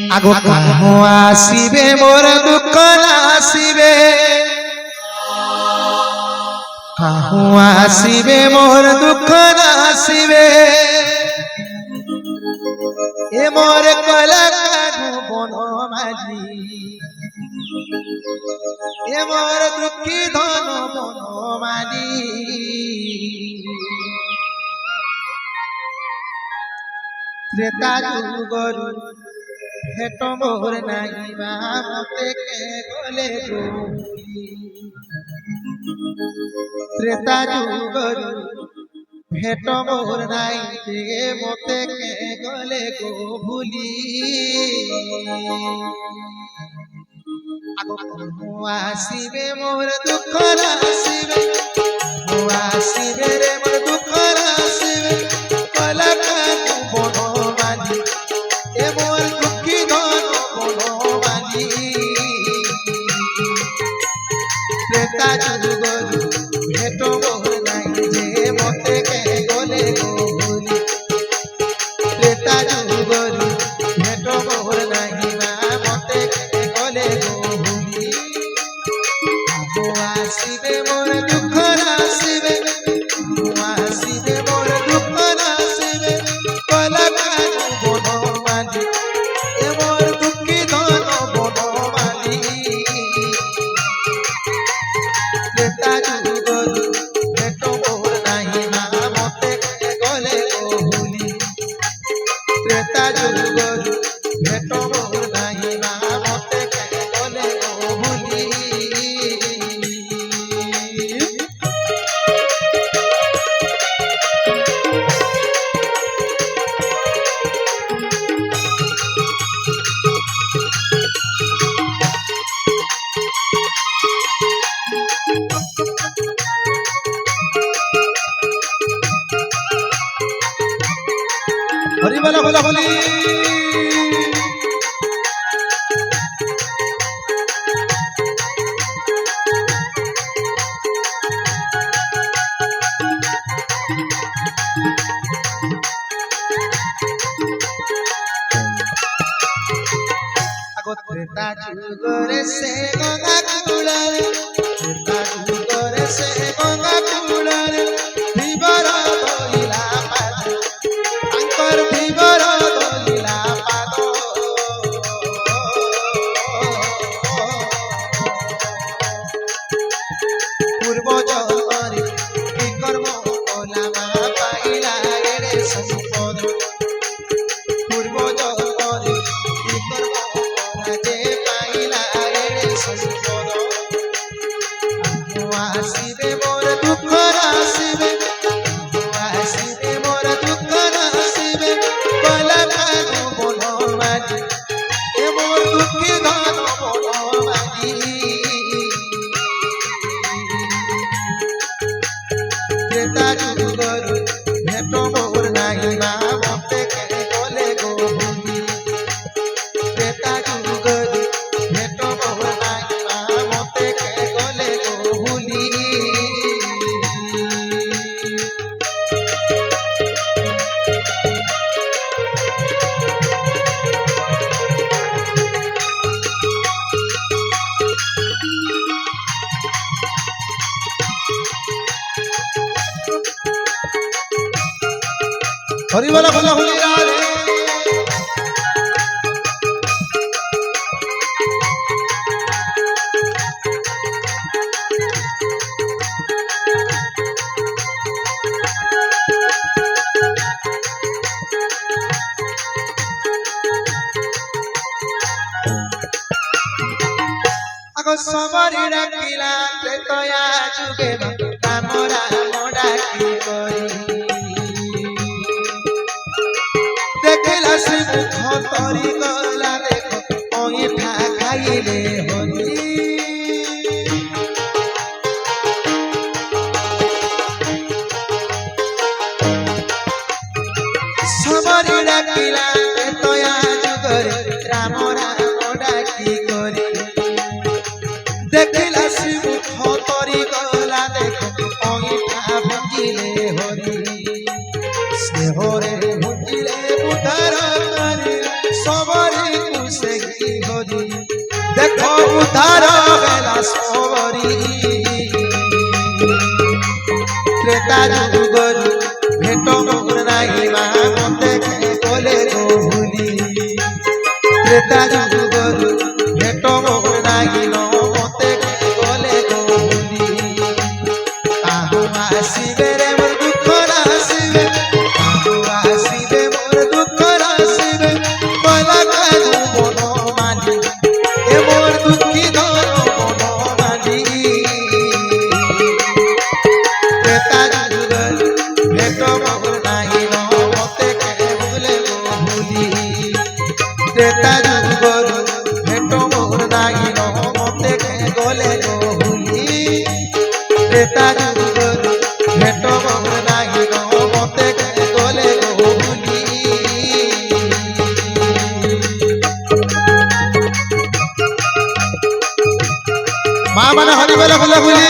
আগো কাহু আসিবে মোর দুঃখ নাসিবে কাহু আসিবে মোর দুঃখ নাসিবে এ মোর কলা কাহু বনমালী এ মোর দুঃখী ধন বনমালী ত্রেতা যুগরু হেট মোর নাইবা মতে কে গলে গোলি ত্রেতা যুগরু হেট মোর নাই যে মতে কে গলে গো ভুলি আগো আসিবে মোর দুঃখ নাসিবে আসিবে রে মোর দুঃখ নাসিবে কলা কাহু বনমালী এ মোর দুঃখী ধন বনমালী ত্রেতা যুগরু ভেট মোর নাই যে মতে কে গলে গো ভুলি ত্রেতা যুগরু ভেট মোর নাই না মতে কে গলে গো ভুলি আগো আসিবে মোর দুঃখ নাসিবে আসিবে মোর দুঃখ নাসিবে কলা কাহু বনমালী এ মোর দুঃখী ধন বনমালী ত্রেতা যুগরু ভেট মোর নাই না মতে কে গলে গো ভুলি ত্রেতা যুগরু ভেট মোর নাই না মতে কে গলে গো ভুলি হরি বলা বলা বলি আগো ত্রেতা যুগরে সে গঙ্গা কূଳରେ ত্রেতা যুগরে সে গঙ্গা কূଳରେ ধীবর ধଇলা ପାଦ ତାଙ୍କର ଧୀବର ଧଇଲା ପାଦ ପୂର୍ବ ଜନ୍ମରେ କି କର୍ମ କଲା ମା ପାଇଲା ଏଡ଼େ ସମ୍ପଦ ପୂର୍ବ ଜନ୍ମରେ କି କର୍ମ କଲା ଯେ ପାଇଲା ଏଡ଼େ ସମ୍ପଦ আগো আসিবে মোর দুঃখ নাসিবে আসিবে মোর দুঃখ নাসিবে কলা কাহু বনমালী এ মোর দুঃখী ধন বনমালী ত্রেতা যুগরু ভেট মোর নাই না মতে কে গলে গো ভুলি ত্রেতা যুগরু ভেট মোর নাই না মতে কে গলে গো ভুলি হরি বলা বলা হলি রে আগো সবরি ডাকিলা ত্রেতয়া যুগে রাম রাম ডাকি করি দেখিলা সে মুখ তরি গলা দেখো অইঠা খাইলে হরি সবরি ডাকিলা ত্রেতয়া যুগরে রাম রাম ডাকি করি দেখিলা সে মুখ তরি গলা দেখো অইঠা ভঙ্গিলে হরি স্নেহরে ভঙ্গিলে বুধার সবরি কুশে উদ্ধার বেলা সবরি ত্রেতা যুগরু ভেট মোর নাই মা মতে গলে গো ভুলি ত্রেতা যুগরু ভেট মোর নাই মতে গলে গো ভুলি আহু আসিবে রে মোর দুঃখ আসিবে আহু আসিবে মোর দুঃখ আসিবে বলা কাজু মন মানি এ মোর দুঃখী ধন মন মানি ত্রেতা যুগরু ভেট মোর নাই মতে ভুলে গো ভুলি ত্রেতা যুগরু ভেট মোর নাই মতে গলে গো ভুলি ত্রেতা যুগরু ভেট মোর নাই মতে গলে গো ভুলি মা মানে হরি বলে বলে ভুলি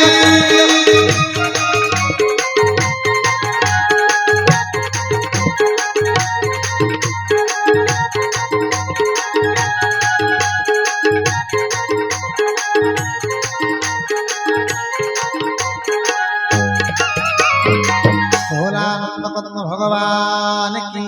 ভোলানন্দ ভগবান কি